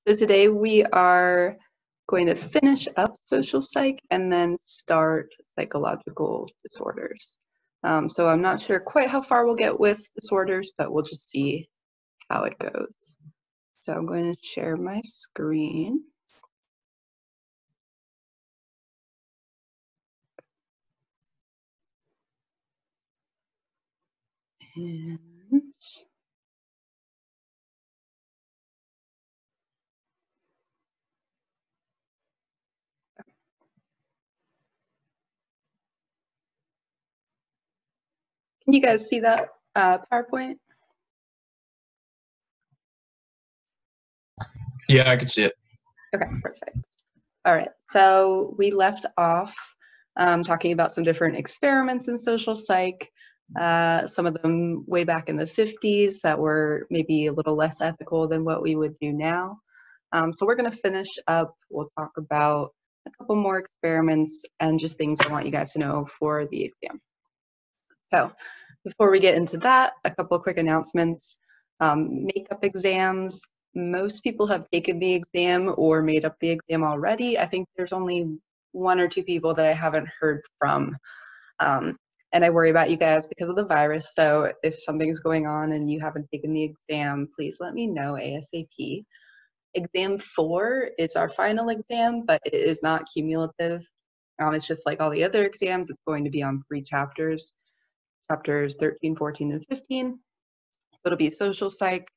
So today we are going to finish up social psych and then start psychological disorders. So I'm not sure quite how far we'll get with disorders, but we'll just see how it goes. So I'm going to share my screen. And can you guys see that PowerPoint? Yeah, I can see it. Okay, perfect. All right, so we left off talking about some different experiments in social psych, some of them way back in the 50s that were maybe a little less ethical than what we would do now. So we're going to finish up. We'll talk about a couple more experiments and just things I want you guys to know for the exam. So before we get into that, a couple of quick announcements. Makeup exams. Most people have taken the exam or made up the exam already. I think there's only 1 or 2 people that I haven't heard from. And I worry about you guys because of the virus. So if something's going on and you haven't taken the exam, please let me know ASAP. Exam 4 is our final exam, but it is not cumulative. It's just like all the other exams. It's going to be on 3 chapters, chapters 13, 14, and 15. So it'll be social psych,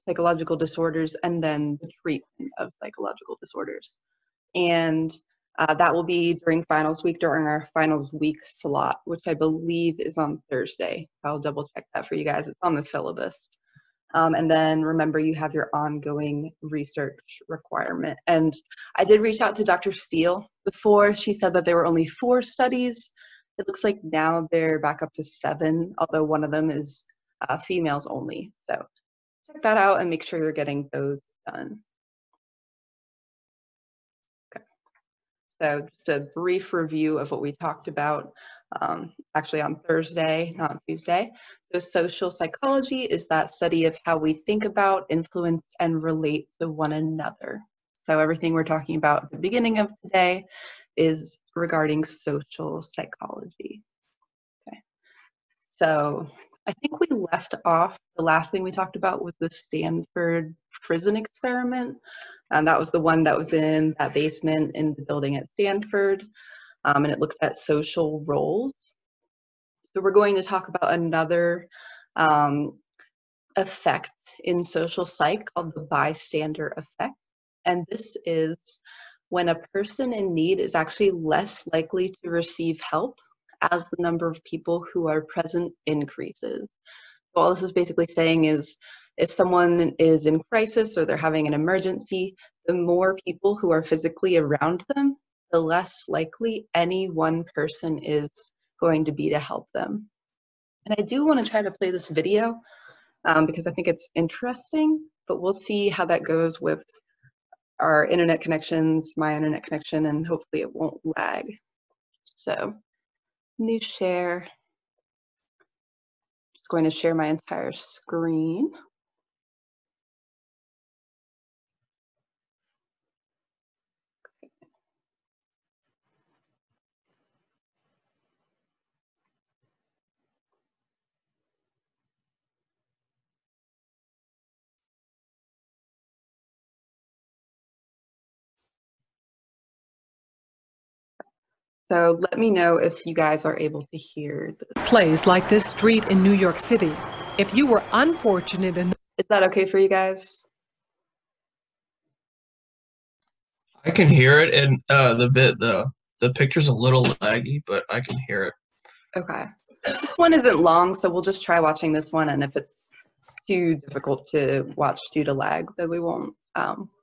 psychological disorders, and then the treatment of psychological disorders. And that will be during finals week, during our finals week slot, which I believe is on Thursday. I'll double check that for you guys. It's on the syllabus. And then remember, you have your ongoing research requirement. And I did reach out to Dr. Steele before. She said that there were only 4 studies. It looks like now they're back up to 7, although one of them is females only. So check that out and make sure you're getting those done. Okay. So just a brief review of what we talked about actually on Thursday, not Tuesday. So social psychology is that study of how we think about, influence, and relate to one another. So everything we're talking about at the beginning of today is regarding social psychology. Okay. So I think we left off, the last thing we talked about was the Stanford prison experiment. That was the one that was in that basement in the building at Stanford, and it looked at social roles. So we're going to talk about another effect in social psych called the bystander effect. And this is when a person in need is actually less likely to receive help as the number of people who are present increases. So all this is basically saying is if someone is in crisis or they're having an emergency, the more people who are physically around them, the less likely any one person is going to be to help them. And I do want to try to play this video because I think it's interesting, but we'll see how that goes with our internet connections, my internet connection, and hopefully it won't lag. So new share. Just going to share my entire screen. So let me know if you guys are able to hear this. Plays like this street in New York City. If you were unfortunate enough... Is that okay for you guys? I can hear it, and the picture's a little laggy, but I can hear it. Okay. This one isn't long, so we'll just try watching this one, and if it's too difficult to watch due to lag, then we won't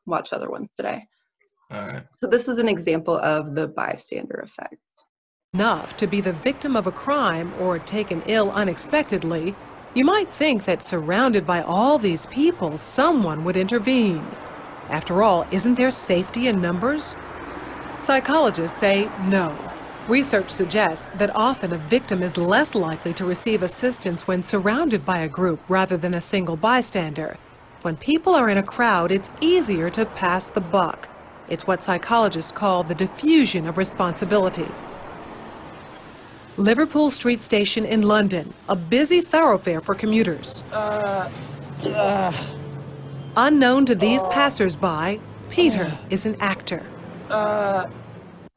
watch other ones today. All right. So this is an example of the bystander effect. Enough to be the victim of a crime or taken ill unexpectedly, you might think that surrounded by all these people, someone would intervene. After all, isn't there safety in numbers? Psychologists say no. Research suggests that often a victim is less likely to receive assistance when surrounded by a group rather than a single bystander. when people are in a crowd, it's easier to pass the buck. It's what psychologists call the diffusion of responsibility. Liverpool Street Station in London, a busy thoroughfare for commuters. Unknown to these passers-by, Peter is an actor.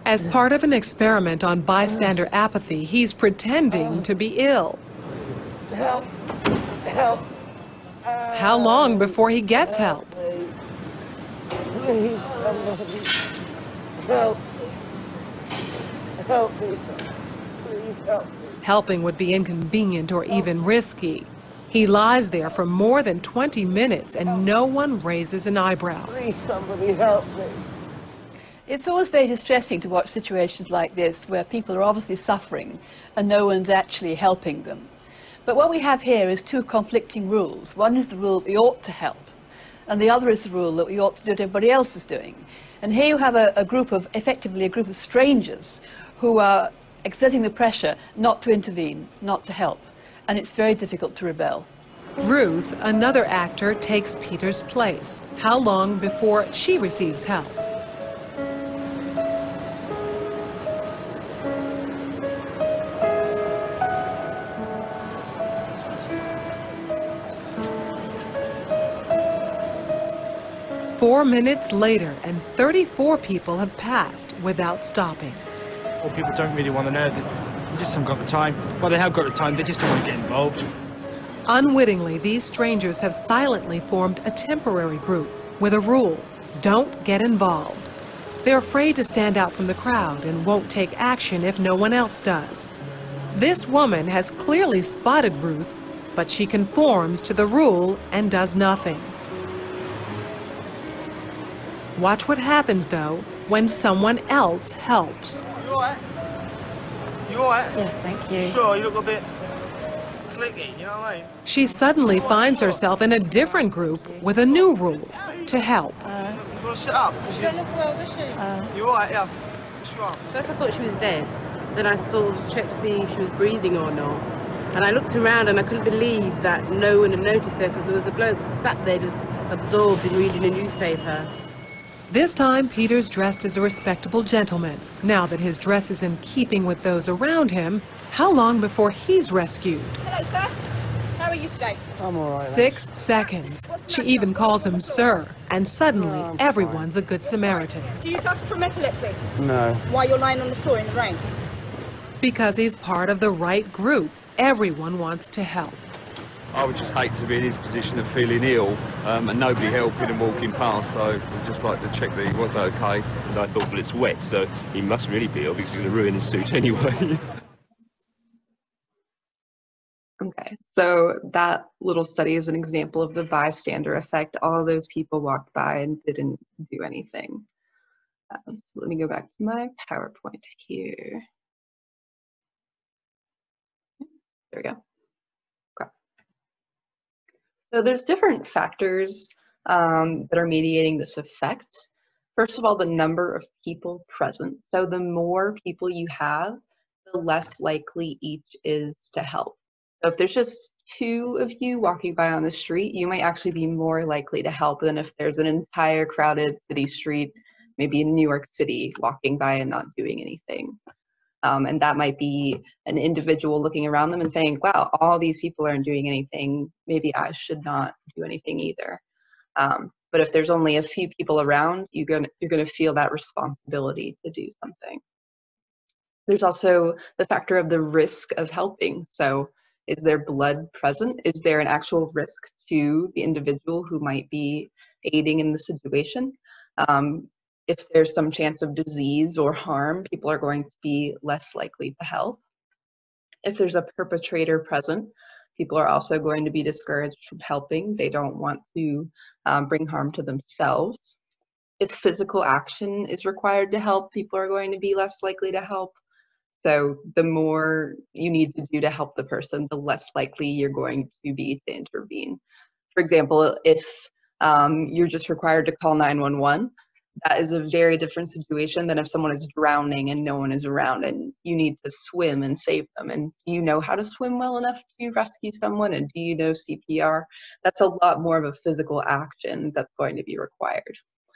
As part of an experiment on bystander apathy, he's pretending to be ill. Help! Help! How long before he gets help? Please, somebody. Help! Help me, somebody. Please help me. Helping would be inconvenient or even risky. He lies there for more than 20 minutes and no one raises an eyebrow. Please, somebody help me. It's always very distressing to watch situations like this where people are obviously suffering and no one's actually helping them. But what we have here is two conflicting rules. One is the rule that we ought to help, and the other is the rule that we ought to do what everybody else is doing. And here you have effectively a group of strangers who are exerting the pressure not to intervene, not to help. And it's very difficult to rebel. Ruth, another actor, takes Peter's place. How long before she receives help? Four minutes later, and 34 people have passed without stopping. Well, people don't really want to know. They just haven't got the time. Well, they have got the time, they just don't want to get involved. Unwittingly, these strangers have silently formed a temporary group with a rule: don't get involved. They're afraid to stand out from the crowd and won't take action if no one else does. This woman has clearly spotted Ruth, but she conforms to the rule and does nothing. Watch what happens, though, when someone else helps. You alright? You alright? Yes, thank you. Sure, you look a bit clicky, you know what I mean? She suddenly finds herself in a different group with a new rule: to help. You want to sit up? She don't look well, does she? You alright, yeah? What's wrong? First I thought she was dead. Then I sort of checked to see if she was breathing or not. And I looked around and I couldn't believe that no one had noticed her, because there was a bloke sat there just absorbed in reading a newspaper. This time, Peter's dressed as a respectable gentleman. Now that his dress is in keeping with those around him, how long before he's rescued? Hello, sir. How are you today? I'm alright. 6 seconds. She even calls him sir, and suddenly everyone's a good Samaritan. Do you suffer from epilepsy? No. Why you're lying on the floor in the rain? Because he's part of the right group. Everyone wants to help. I would just hate to be in his position of feeling ill and nobody helping and walking past, so I'd just like to check that he was okay. And I thought, well, it's wet, so he must really be ill because he's going to ruin his suit anyway. Okay, so that little study is an example of the bystander effect. All those people walked by and didn't do anything. So let me go back to my PowerPoint here. There we go. Okay. So there's different factors that are mediating this effect. First of all, the number of people present. So the more people you have, the less likely each is to help. So if there's just 2 of you walking by on the street, you might actually be more likely to help than if there's an entire crowded city street, maybe in New York City, walking by and not doing anything. And that might be an individual looking around them and saying, wow, all these people aren't doing anything. Maybe I should not do anything either. But if there's only a few people around, you're gonna feel that responsibility to do something. There's also the factor of the risk of helping. So is there blood present? Is there an actual risk to the individual who might be aiding in the situation? If there's some chance of disease or harm, people are going to be less likely to help. If there's a perpetrator present, people are also going to be discouraged from helping. They don't want to bring harm to themselves. If physical action is required to help, people are going to be less likely to help. So the more you need to do to help the person, the less likely you're going to be to intervene. For example, if you're just required to call 911, that is a very different situation than if someone is drowning and no one is around and you need to swim and save them. And do you know how to swim well enough to rescue someone? And do you know CPR? That's a lot more of a physical action that's going to be required.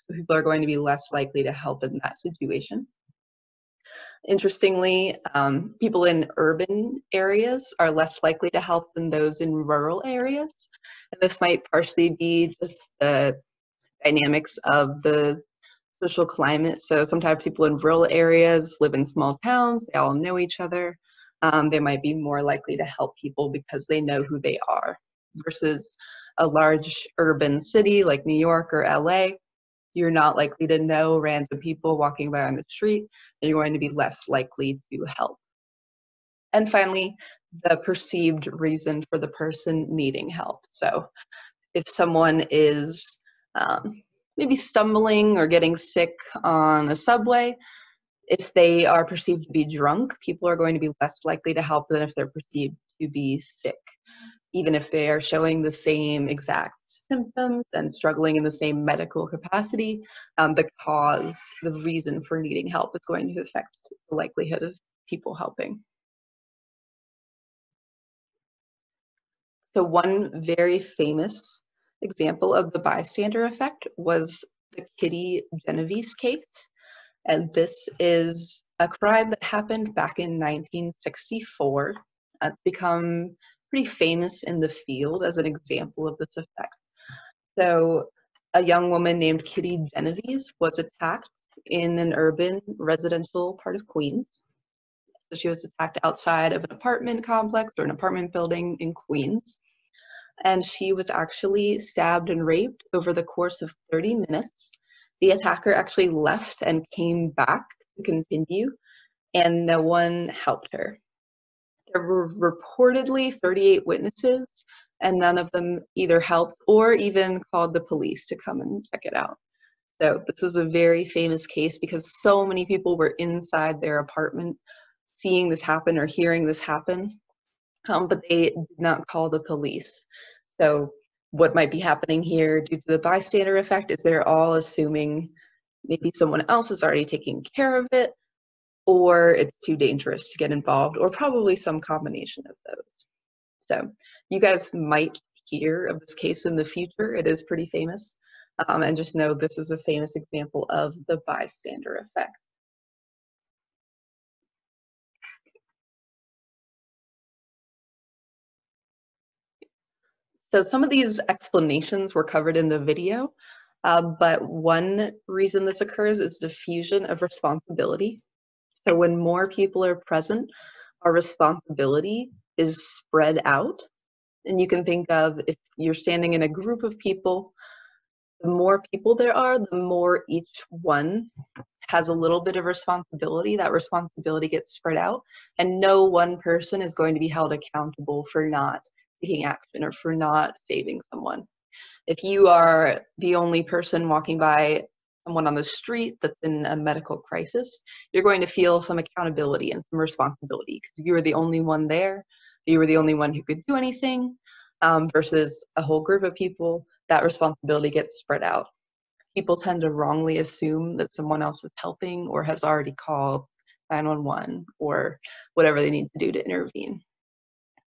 So people are going to be less likely to help in that situation. Interestingly, people in urban areas are less likely to help than those in rural areas. And this might partially be just the dynamics of the social climate. So sometimes people in rural areas live in small towns, they all know each other. They might be more likely to help people because they know who they are, versus a large urban city like New York or LA. You're not likely to know random people walking by on the street, and you're going to be less likely to help. And finally, the perceived reason for the person needing help. So if someone is maybe stumbling or getting sick on a subway, if they are perceived to be drunk, people are going to be less likely to help than if they're perceived to be sick. Even if they are showing the same exact symptoms and struggling in the same medical capacity, the reason for needing help is going to affect the likelihood of people helping. So one very famous example of the bystander effect was the Kitty Genovese case. And this is a crime that happened back in 1964. It's become pretty famous in the field as an example of this effect. So a young woman named Kitty Genovese was attacked in an urban residential part of Queens. So she was attacked outside of an apartment complex or an apartment building in Queens. And she was actually stabbed and raped over the course of 30 minutes. The attacker actually left and came back to continue, and no one helped her. There were reportedly 38 witnesses, and none of them either helped or even called the police to come and check it out. So this is a very famous case because so many people were inside their apartment seeing this happen or hearing this happen, but they did not call the police. So what might be happening here due to the bystander effect is they're all assuming maybe someone else is already taking care of it, or it's too dangerous to get involved, or probably some combination of those. So you guys might hear of this case in the future. It is pretty famous. And just know this is a famous example of the bystander effect. So some of these explanations were covered in the video, but one reason this occurs is diffusion of responsibility. So when more people are present, our responsibility is spread out. And you can think of if you're standing in a group of people, the more people there are, the more each one has a little bit of responsibility. That responsibility gets spread out, and no one person is going to be held accountable for not taking action or for not saving someone. If you are the only person walking by someone on the street that's in a medical crisis, you're going to feel some accountability and some responsibility because you were the only one there, you were the only one who could do anything, versus a whole group of people. That responsibility gets spread out. People tend to wrongly assume that someone else is helping or has already called 911 or whatever they need to do to intervene.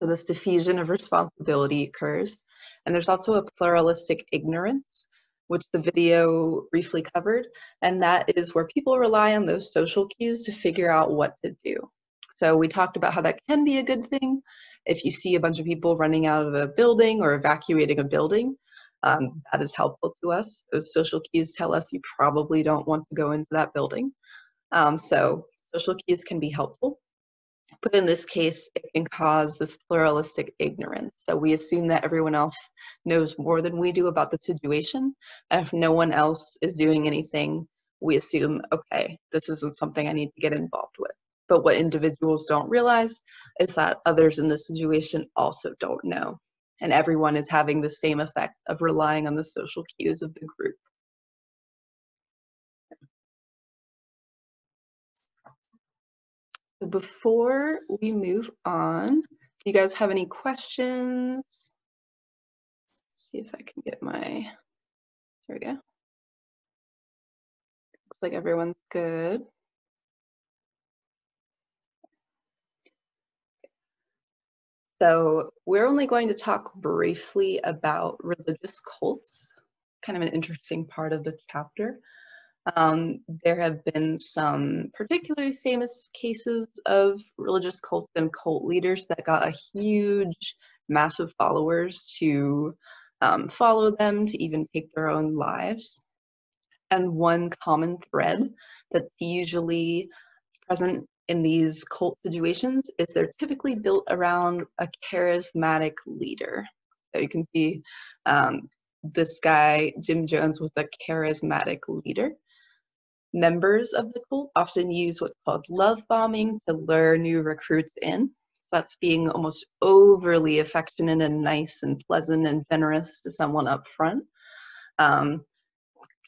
So this diffusion of responsibility occurs. And there's also a pluralistic ignorance, which the video briefly covered. And that is where people rely on those social cues to figure out what to do. So we talked about how that can be a good thing. If you see a bunch of people running out of a building or evacuating a building, that is helpful to us. Those social cues tell us you probably don't want to go into that building. So social cues can be helpful. But in this case, it can cause this pluralistic ignorance. So we assume that everyone else knows more than we do about the situation. And if no one else is doing anything, we assume, okay, this isn't something I need to get involved with. But what individuals don't realize is that others in this situation also don't know. And everyone is having the same effect of relying on the social cues of the group. So before we move on, do you guys have any questions? Let's see if I can get my, there we go. Looks like everyone's good. So we're only going to talk briefly about religious cults, kind of an interesting part of the chapter. There have been some particularly famous cases of religious cults and cult leaders that got a huge, massive followers to follow them, to even take their own lives. And one common thread that's usually present in these cult situations is they're typically built around a charismatic leader. So you can see this guy, Jim Jones, was a charismatic leader. Members of the cult often use what's called love bombing to lure new recruits in. So that's being almost overly affectionate and nice and pleasant and generous to someone up front.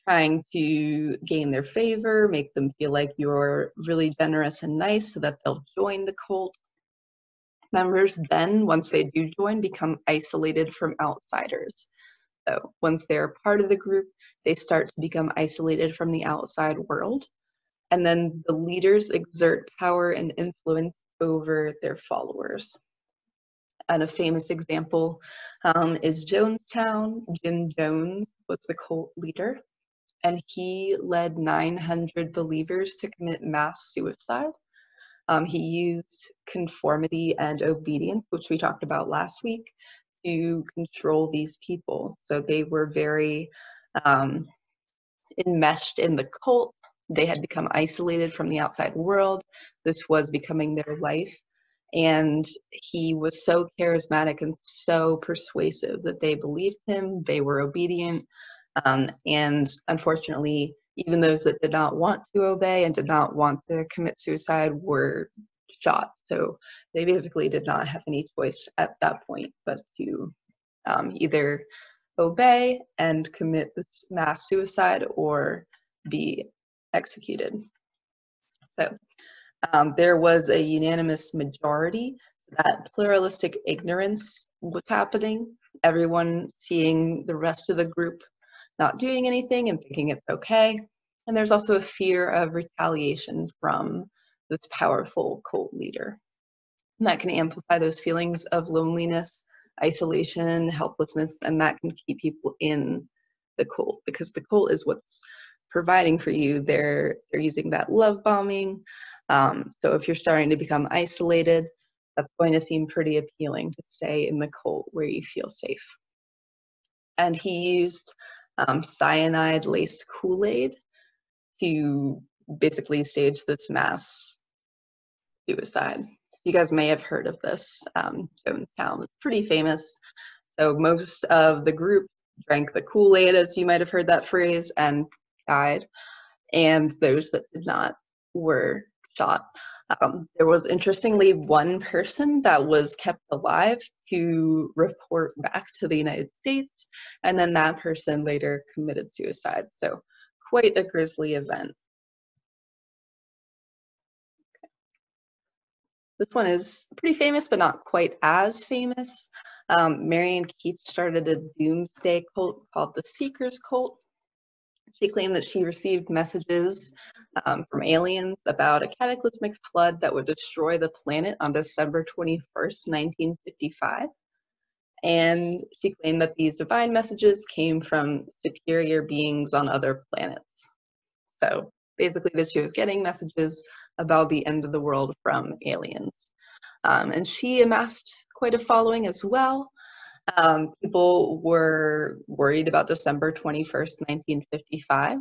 Trying to gain their favor, make them feel like you're really generous and nice so that they'll join the cult. Members then, once they do join, become isolated from outsiders. So once they're part of the group, they start to become isolated from the outside world. And then the leaders exert power and influence over their followers. And a famous example is Jonestown. Jim Jones was the cult leader, and he led 900 believers to commit mass suicide. He used conformity and obedience, which we talked about last week, to control these people. So they were very enmeshed in the cult. They had become isolated from the outside world. This was becoming their life. And he was so charismatic and so persuasive that they believed him, they were obedient. And unfortunately, even those that did not want to obey and did not want to commit suicide were shot. So they basically did not have any choice at that point but to either obey and commit this mass suicide or be executed. So there was a unanimous majority that pluralistic ignorance was happening. Everyone seeing the rest of the group not doing anything and thinking it's okay. And there's also a fear of retaliation from this powerful cult leader. And that can amplify those feelings of loneliness, isolation, helplessness, and that can keep people in the cult because the cult is what's providing for you. They're using that love bombing. So if you're starting to become isolated, that's going to seem pretty appealing to stay in the cult where you feel safe. And he used cyanide-laced Kool-Aid to basically stage this mass suicide. You guys may have heard of this. Jonestown is pretty famous. So most of the group drank the Kool-Aid, as you might have heard that phrase, and died. And those that did not were shot. There was, interestingly, one person that was kept alive to report back to the United States, and then that person later committed suicide. So quite a grisly event. This one is pretty famous, but not quite as famous. Marian Keith started a doomsday cult called the Seekers Cult. She claimed that she received messages from aliens about a cataclysmic flood that would destroy the planet on December 21st, 1955. And she claimed that these divine messages came from superior beings on other planets. So basically that she was getting messages about the end of the world from aliens. And she amassed quite a following as well. People were worried about December 21st, 1955.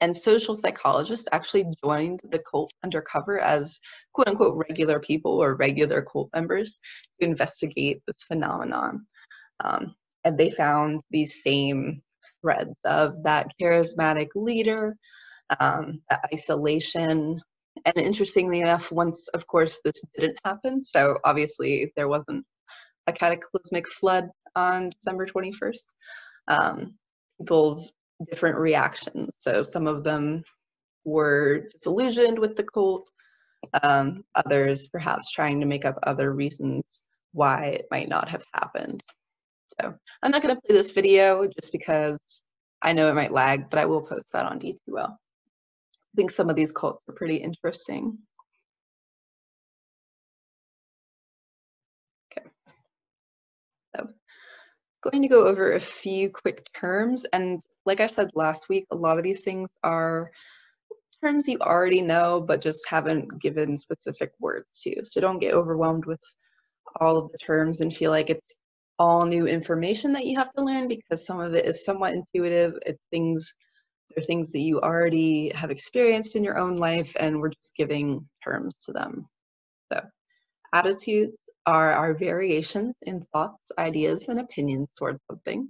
And social psychologists actually joined the cult undercover as quote unquote regular people or regular cult members to investigate this phenomenon. And they found these same threads of that charismatic leader, that isolation. And interestingly enough, once, of course, this didn't happen, so obviously there wasn't a cataclysmic flood on December 21st, people's different reactions. So some of them were disillusioned with the cult, others perhaps trying to make up other reasons why it might not have happened. So I'm not going to play this video just because I know it might lag, but I will post that on D2L. I think some of these cults are pretty interesting. Okay. So going to go over a few quick terms, and like I said last week, a lot of these things are terms you already know but just haven't given specific words to. So don't get overwhelmed with all of the terms and feel like it's all new information that you have to learn, because some of it is somewhat intuitive. They're things that you already have experienced in your own life, and we're just giving terms to them. So attitudes are our variations in thoughts, ideas, and opinions towards something.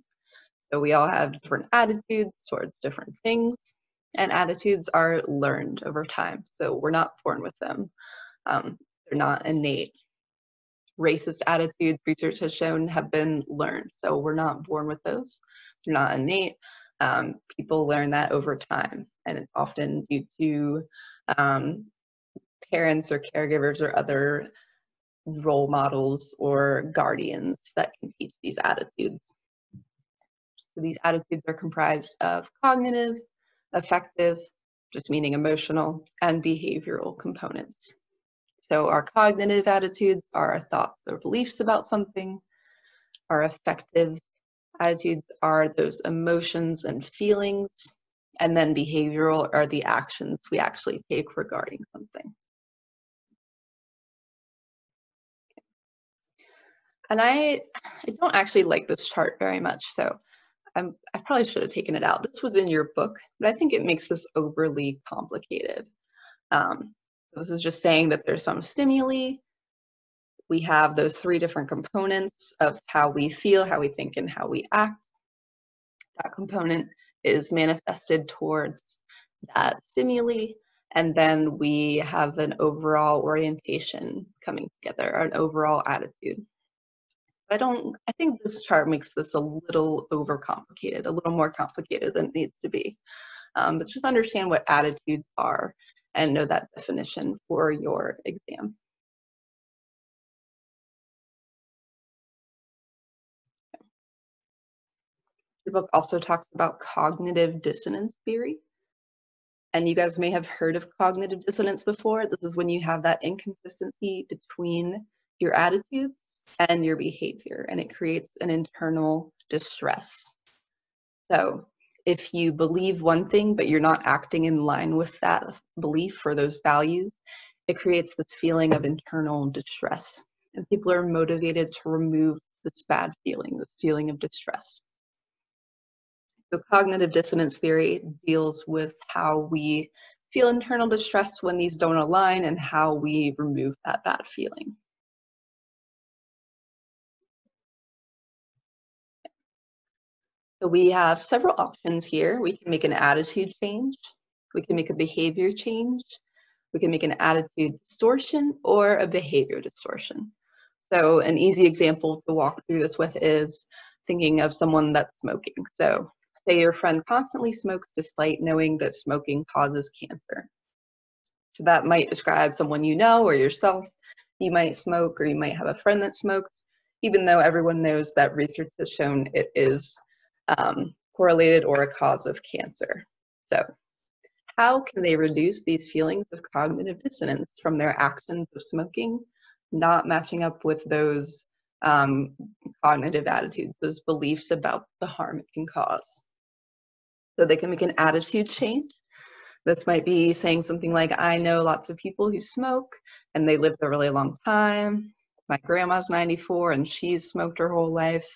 So we all have different attitudes towards different things, and attitudes are learned over time. So we're not born with them. They're not innate. Racist attitudes, research has shown, have been learned. So we're not born with those. They're not innate. People learn that over time, and it's often due to parents or caregivers or other role models or guardians that can teach these attitudes. So these attitudes are comprised of cognitive, affective, just meaning emotional, and behavioral components. So our cognitive attitudes are our thoughts or beliefs about something. Our affective attitudes are those emotions and feelings. And then behavioral are the actions we actually take regarding something. And I don't actually like this chart very much, so I probably should have taken it out. This was in your book, but I think it makes this overly complicated. This is just saying that there's some stimuli. We have those 3 different components of how we feel, how we think, and how we act. That component is manifested towards that stimuli, and then we have an overall orientation coming together, or an overall attitude. I think this chart makes this a little overcomplicated, a little more complicated than it needs to be. But just understand what attitudes are and know that definition for your exam. The book also talks about cognitive dissonance theory. And you guys may have heard of cognitive dissonance before. This is when you have that inconsistency between your attitudes and your behavior, and it creates an internal distress. So if you believe one thing, but you're not acting in line with that belief or those values, it creates this feeling of internal distress. And people are motivated to remove this bad feeling, this feeling of distress. So cognitive dissonance theory deals with how we feel internal distress when these don't align and how we remove that bad feeling. So we have several options here. We can make an attitude change, we can make a behavior change, we can make an attitude distortion, or a behavior distortion. So an easy example to walk through this with is thinking of someone that's smoking. So say your friend constantly smokes despite knowing that smoking causes cancer. So that might describe someone you know or yourself. You might smoke, or you might have a friend that smokes, even though everyone knows that research has shown it is correlated or a cause of cancer. So how can they reduce these feelings of cognitive dissonance from their actions of smoking not matching up with those cognitive attitudes, those beliefs about the harm it can cause? So they can make an attitude change. This might be saying something like, I know lots of people who smoke and they lived a really long time. My grandma's 94 and she's smoked her whole life.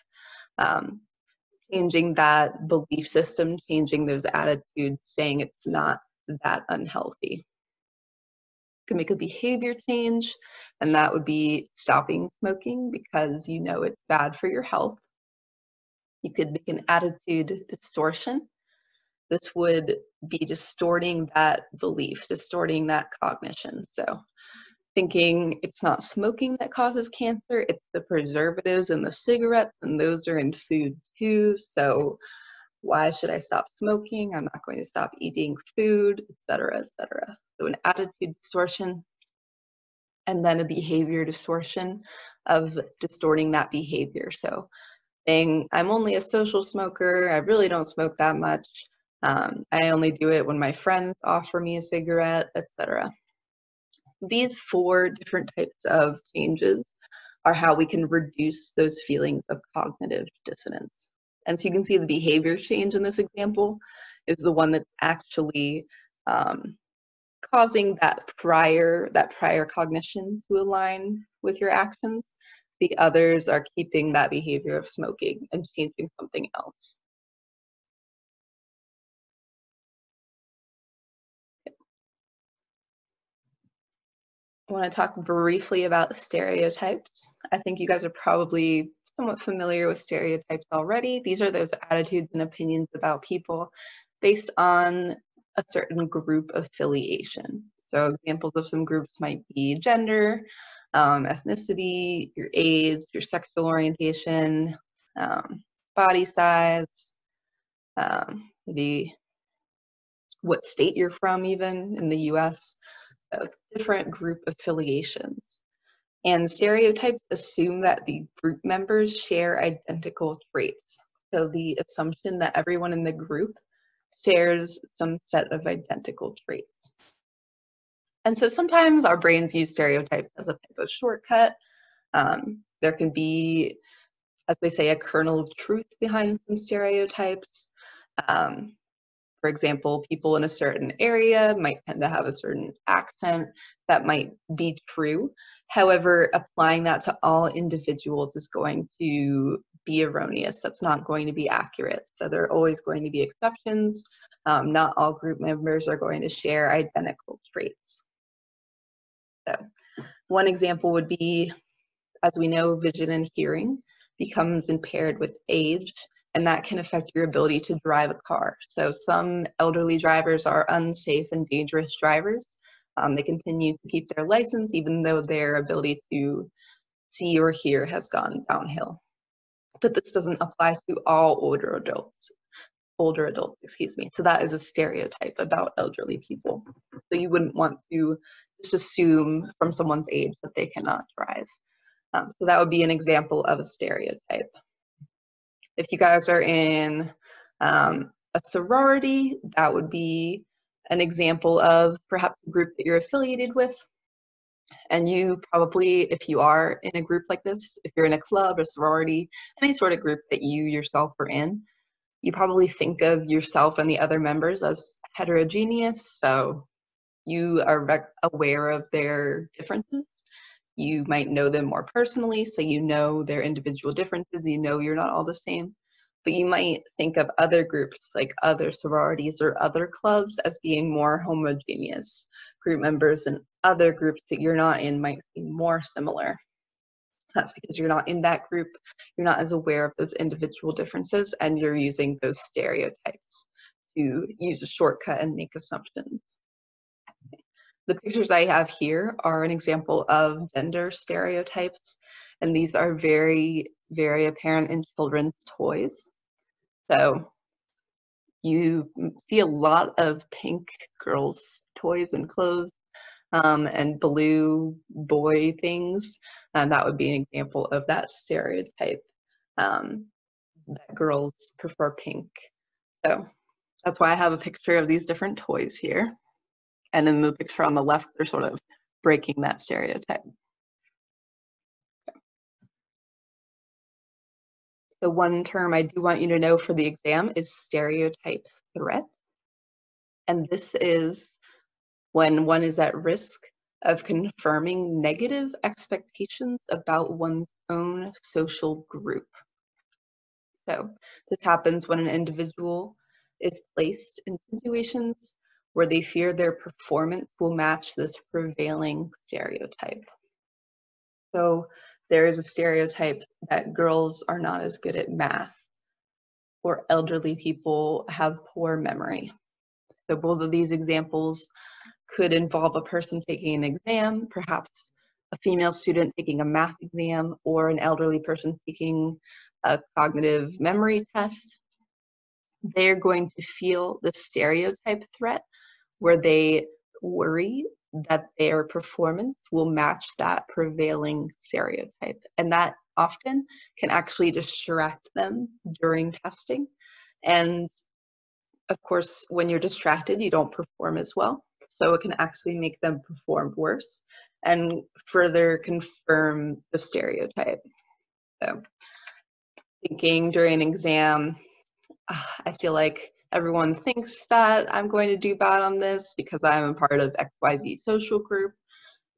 Changing that belief system, changing those attitudes, saying it's not that unhealthy. You can make a behavior change, and that would be stopping smoking because you know it's bad for your health. You could make an attitude distortion. This would be distorting that belief, distorting that cognition. So thinking it's not smoking that causes cancer, it's the preservatives in the cigarettes, and those are in food too. So why should I stop smoking? I'm not going to stop eating food, etc., etc. So an attitude distortion, and then a behavior distortion of distorting that behavior. So saying, I'm only a social smoker, I really don't smoke that much, I only do it when my friends offer me a cigarette, etc. These 4 different types of changes are how we can reduce those feelings of cognitive dissonance. And so you can see the behavior change in this example is the one that's actually causing that prior cognition to align with your actions. The others are keeping that behavior of smoking and changing something else. I want to talk briefly about stereotypes. I think you guys are probably somewhat familiar with stereotypes already. These are those attitudes and opinions about people based on a certain group affiliation. So examples of some groups might be gender, ethnicity, your age, your sexual orientation, body size, maybe what state you're from, even in the US. So different group affiliations. And stereotypes assume that the group members share identical traits. So the assumption that everyone in the group shares some set of identical traits. And so sometimes our brains use stereotypes as a type of shortcut. There can be, as they say, a kernel of truth behind some stereotypes. For example, people in a certain area might tend to have a certain accent that might be true. However, applying that to all individuals is going to be erroneous. That's not going to be accurate. So there are always going to be exceptions. Not all group members are going to share identical traits. So one example would be, as we know, vision and hearing becomes impaired with age, and that can affect your ability to drive a car. So some elderly drivers are unsafe and dangerous drivers. They continue to keep their license even though their ability to see or hear has gone downhill. But this doesn't apply to all older adults, excuse me. So that is a stereotype about elderly people. So you wouldn't want to just assume from someone's age that they cannot drive. So that would be an example of a stereotype. If you guys are in a sorority, that would be an example of perhaps a group that you're affiliated with. And you probably, if you are in a group like this, if you're in a club, a sorority, any sort of group that you yourself are in, you probably think of yourself and the other members as heterogeneous. So you are aware of their differences. You might know them more personally, so you know their individual differences. You know you're not all the same. But you might think of other groups, like other sororities or other clubs, as being more homogeneous. Group members and other groups that you're not in might seem more similar. That's because you're not in that group. You're not as aware of those individual differences, and you're using those stereotypes to use a shortcut and make assumptions. The pictures I have here are an example of gender stereotypes, and these are very, very apparent in children's toys. So you see a lot of pink girls' toys and clothes, and blue boy things, and that would be an example of that stereotype, that girls prefer pink. So that's why I have a picture of these different toys here. And in the picture on the left, they're sort of breaking that stereotype. So one term I do want you to know for the exam is stereotype threat. And this is when one is at risk of confirming negative expectations about one's own social group. So this happens when an individual is placed in situations where they fear their performance will match this prevailing stereotype. So there is a stereotype that girls are not as good at math, or elderly people have poor memory. So both of these examples could involve a person taking an exam, perhaps a female student taking a math exam, or an elderly person taking a cognitive memory test. They're going to feel the stereotype threat where they worry that their performance will match that prevailing stereotype. And that often can actually distract them during testing. And Of course, when you're distracted, you don't perform as well. So it can actually make them perform worse and further confirm the stereotype. So thinking during an exam, I feel like everyone thinks that I'm going to do bad on this because I'm a part of XYZ social group.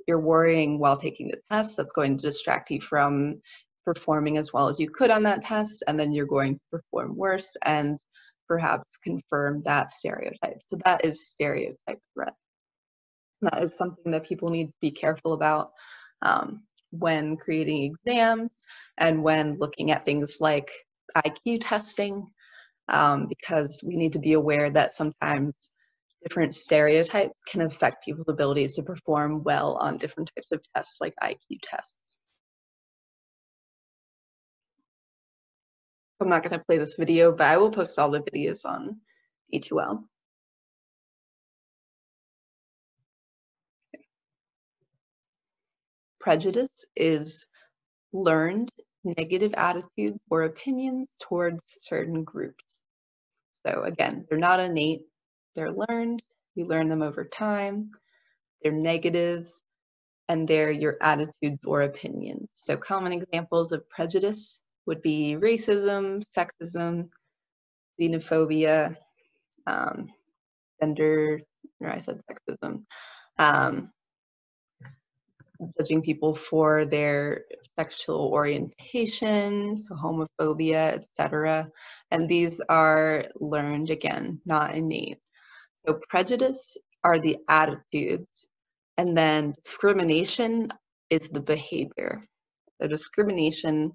You're worrying while taking the test. That's going to distract you from performing as well as you could on that test, and then you're going to perform worse and perhaps confirm that stereotype. So that is stereotype threat. That is something that people need to be careful about when creating exams and when looking at things like IQ testing, because we need to be aware that sometimes different stereotypes can affect people's abilities to perform well on different types of tests like IQ tests. I'm not going to play this video, but I will post all the videos on D2L. Prejudice is learned negative attitudes or opinions towards certain groups. So again, they're not innate, they're learned, you learn them over time, they're negative, and they're your attitudes or opinions. So common examples of prejudice would be racism, sexism, xenophobia, sexism, judging people for their sexual orientation, homophobia, etc. And these are learned, again, not innate. So prejudice are the attitudes, and then discrimination is the behavior. So discrimination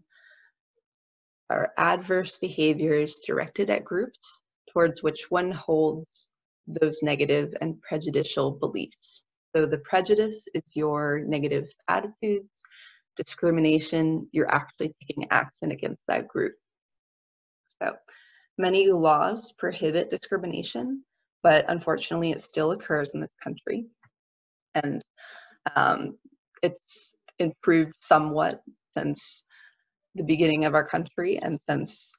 are adverse behaviors directed at groups towards which one holds those negative and prejudicial beliefs. So the prejudice is your negative attitudes. Discrimination, you're actually taking action against that group. So many laws prohibit discrimination, but unfortunately it still occurs in this country. And it's improved somewhat since the beginning of our country, and since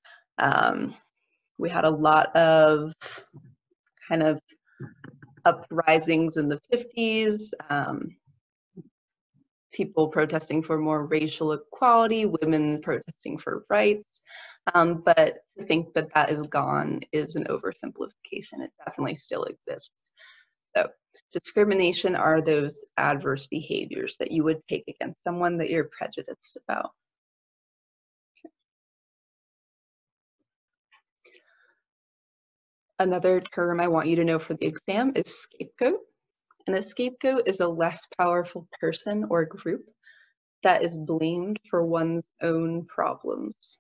we had a lot of kind of uprisings in the 50s, people protesting for more racial equality, women protesting for rights, but to think that that is gone is an oversimplification. It definitely still exists. So discrimination are those adverse behaviors that you would take against someone that you're prejudiced about. Another term I want you to know for the exam is scapegoat. And a scapegoat is a less powerful person or group that is blamed for one's own problems.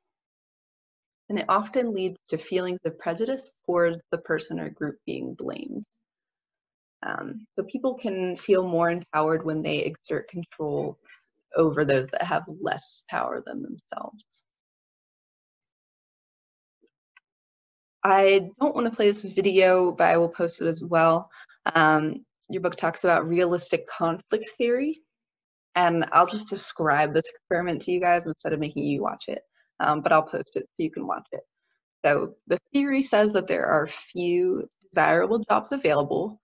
And it often leads to feelings of prejudice towards the person or group being blamed. So people can feel more empowered when they exert control over those that have less power than themselves. I don't want to play this video, but I will post it as well. Your book talks about realistic conflict theory, and I'll just describe this experiment to you guys instead of making you watch it, but I'll post it so you can watch it. So the theory says that there are few desirable jobs available,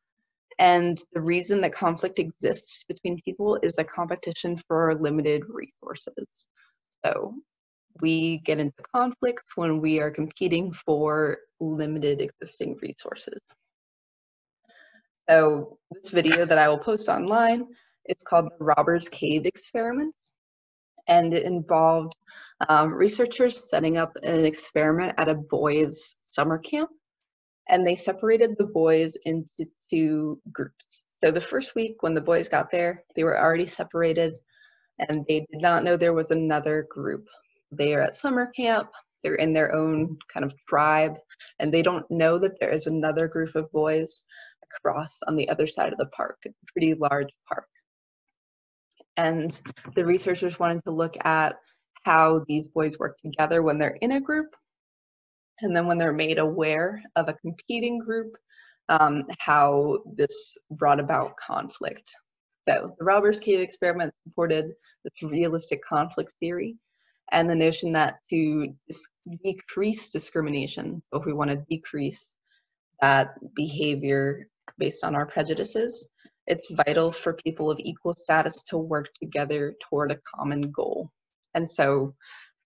and the reason that conflict exists between people is a competition for limited resources. So we get into conflicts when we are competing for limited existing resources. So this video that I will post online, it's called the Robbers Cave Experiments, and it involved researchers setting up an experiment at a boys' summer camp, and they separated the boys into two groups. So the first week when the boys got there, they were already separated, and they did not know there was another group. They are at summer camp, they're in their own kind of tribe, and they don't know that there is another group of boys across on the other side of the park. It's a pretty large park. And the researchers wanted to look at how these boys work together when they're in a group, and then when they're made aware of a competing group, how this brought about conflict. So the Robbers Cave experiment supported this realistic conflict theory and the notion that to decrease discrimination, so if we want to decrease that behavior based on our prejudices. It's vital for people of equal status to work together toward a common goal. And so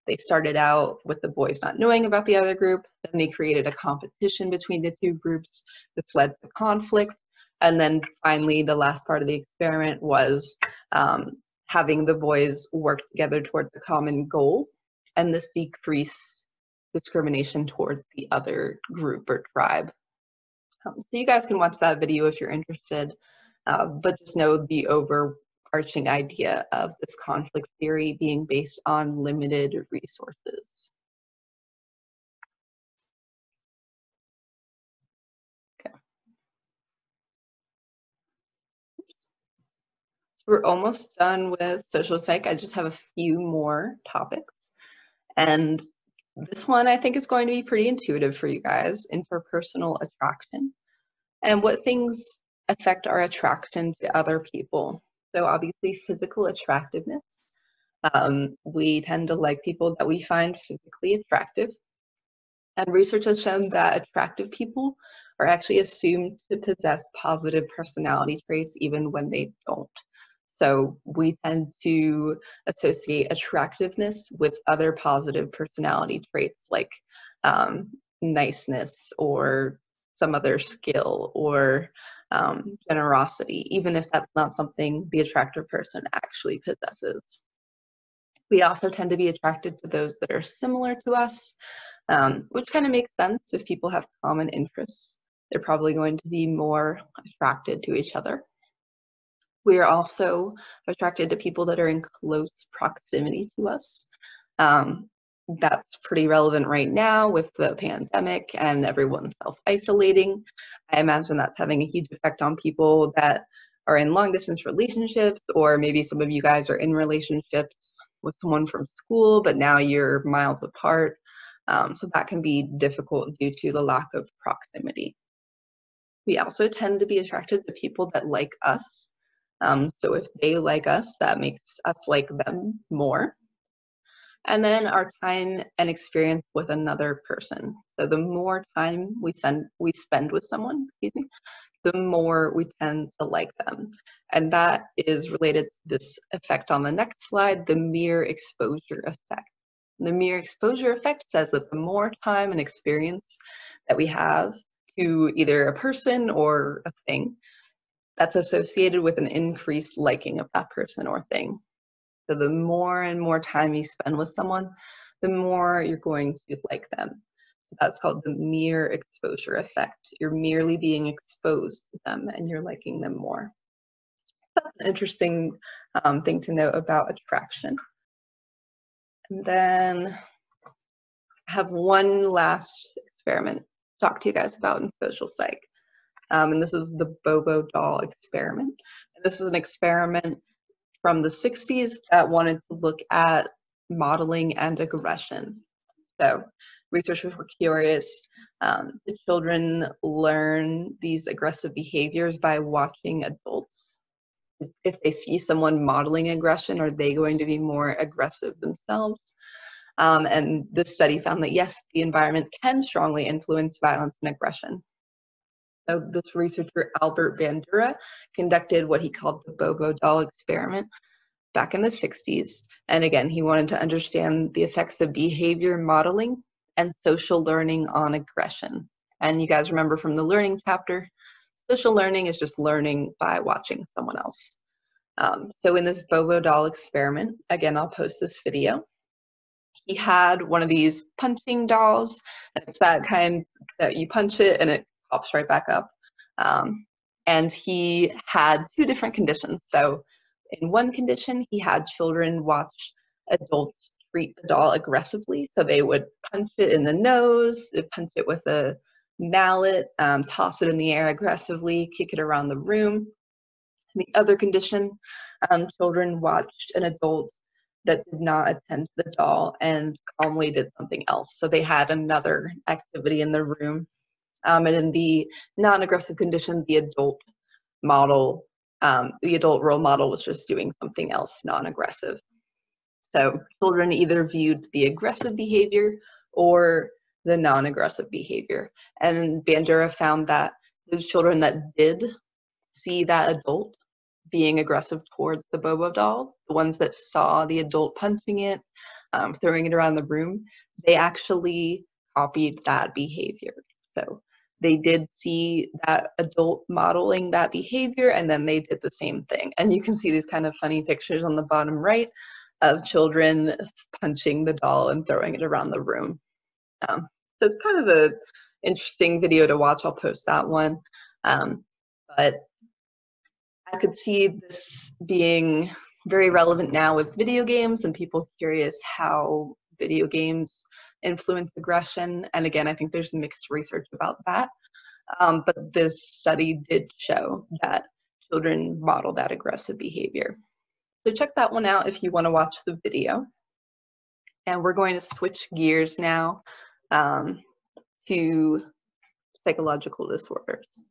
they started out with the boys not knowing about the other group, then they created a competition between the two groups. This led to conflict. And then finally, the last part of the experiment was having the boys work together towards a common goal, and this decreased discrimination towards the other group or tribe. So you guys can watch that video if you're interested, but just know the overarching idea of this conflict theory being based on limited resources. Okay. So we're almost done with social psych. I just have a few more topics. And this one I think is going to be pretty intuitive for you guys, interpersonal attraction, and what things affect our attraction to other people. So obviously physical attractiveness. We tend to like people that we find physically attractive. And research has shown that attractive people are actually assumed to possess positive personality traits even when they don't. So we tend to associate attractiveness with other positive personality traits like niceness or some other skill or generosity, even if that's not something the attractive person actually possesses. We also tend to be attracted to those that are similar to us, which kind of makes sense. If people have common interests, they're probably going to be more attracted to each other. We are also attracted to people that are in close proximity to us. That's pretty relevant right now with the pandemic and everyone self-isolating. I imagine that's having a huge effect on people that are in long-distance relationships, or maybe some of you guys are in relationships with someone from school, but now you're miles apart. So that can be difficult due to the lack of proximity. We also tend to be attracted to people that like us. So if they like us, that makes us like them more. And then our time and experience with another person. So the more time we spend with someone, the more we tend to like them. And that is related to this effect on the next slide, the mere exposure effect. The mere exposure effect says that the more time and experience that we have to either a person or a thing, that's associated with an increased liking of that person or thing. So the more and more time you spend with someone, the more you're going to like them. That's called the mere exposure effect. You're merely being exposed to them and you're liking them more. That's an interesting thing to note about attraction. And then I have one last experiment to talk to you guys about in social psych. And this is the Bobo doll experiment. And this is an experiment from the 60s that wanted to look at modeling and aggression. So researchers were curious. The children learn these aggressive behaviors by watching adults. If they see someone modeling aggression, are they going to be more aggressive themselves? And this study found that yes, the environment can strongly influence violence and aggression. So this researcher, Albert Bandura, conducted what he called the Bobo doll experiment back in the 60s. And again, he wanted to understand the effects of behavior modeling and social learning on aggression. And you guys remember from the learning chapter, social learning is just learning by watching someone else. So in this Bobo doll experiment, again, I'll post this video. He had one of these punching dolls. And it's that kind that you punch it and it pops right back up. And he had two different conditions. So in one condition, he had children watch adults treat the doll aggressively. So they would punch it in the nose, they'd punch it with a mallet, toss it in the air aggressively, kick it around the room. In the other condition, children watched an adult that did not attend to the doll and calmly did something else. So they had another activity in the room. And in the non-aggressive condition, the adult role model was just doing something else non-aggressive. So children either viewed the aggressive behavior or the non-aggressive behavior. And Bandura found that those children that did see that adult being aggressive towards the Bobo doll, the ones that saw the adult punching it, throwing it around the room, they actually copied that behavior. So they did see that adult modeling that behavior, and then they did the same thing. And you can see these kind of funny pictures on the bottom right of children punching the doll and throwing it around the room. So it's kind of an interesting video to watch. I'll post that one. But I could see this being very relevant now with video games and people curious how video games influence aggression. And again, I think there's mixed research about that. But this study did show that children model that aggressive behavior. So check that one out if you want to watch the video. And we're going to switch gears now to psychological disorders.